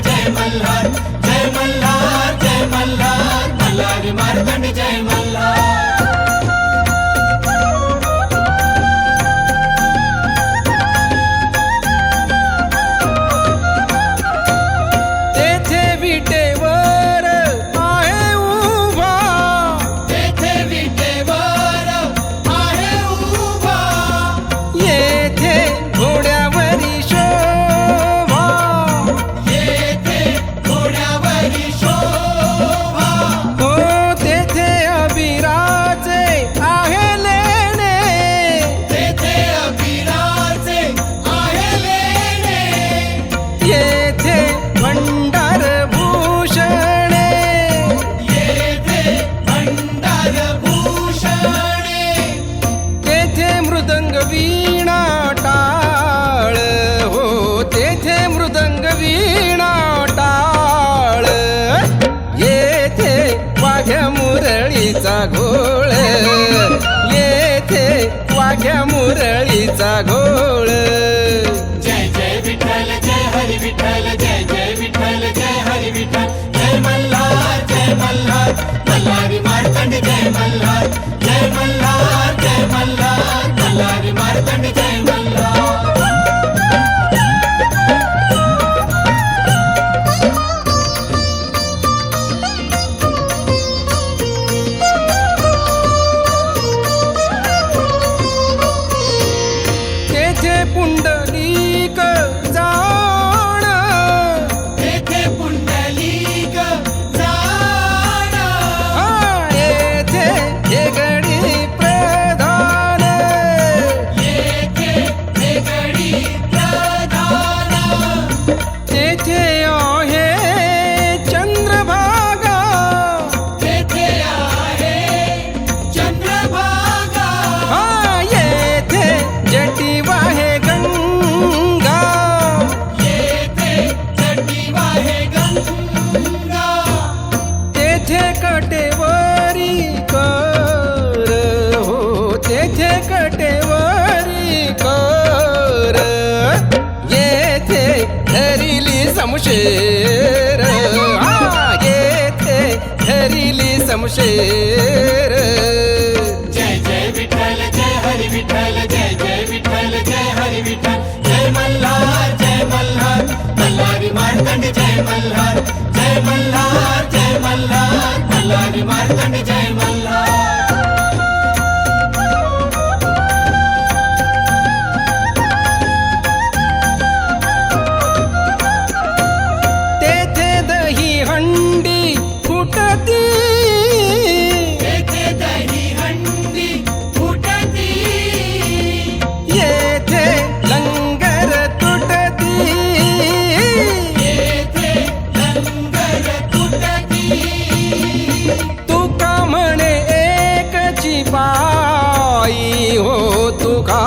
जय मल्हार, जय मल्हार, जय मल्हार, मल्हारी मार्तंड जय मल्हार। घोळ येथे वाघ्या मुरळीचा घोळ। जय जय विठ्ठल जय हरी विठ्ठल, जय जय विठ्ठल जय हरी विठ्ठल, जय मल्हार, जय मल्हार, मल्हारी मार्तंड जय मल्हार, जय मल्हार, जय मल्हार, मल्हारी मार्तंड जय मल्हार। पुंडलिक जाण, येथे पुंडलिक जाण, येथे हेगडी प्रधान, येथे हेगडी प्रधान, येथे आहे चंद्रभागा, येथे आहे चंद्रभागा, येथे जटिवा कटेवरी कर, हो तेथे कटेवरी कर, येथे धरिली समशेर, येथे धरिली समशेर। जय जय विठ्ठल जय हरी विठ्ठल, जय जय विठ्ठल जय हरी विठ्ठल, जय मल्हार, जय मल्हार, मल्हारी मार्तंड जय मल्हार, जय मल्हार, जय मल्हार, मल्हारी मार्तंड जय मल्हार। तेथे दही हंडी फुटती, तेथे दही हंडी फुटती, येथे लंगर तुटती, येथे लंगर तुटती, तुका म्हणे एकची बाई, हो तुका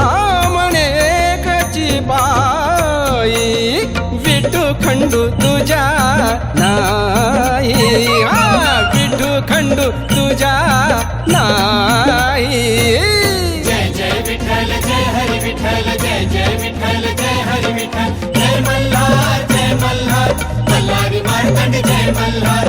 म्हणे एकची बाई, विठू खंडू तुझ्या नाही, विठू खंडू तुझ्या नाही। जय जय विठ्ठल जय हरी विठ्ठल, जय जय विठ्ठल जय हरी विठ्ठल, जय मल्हार, जय मल्हार, मल्हारी मार्तंड जय मल्हार,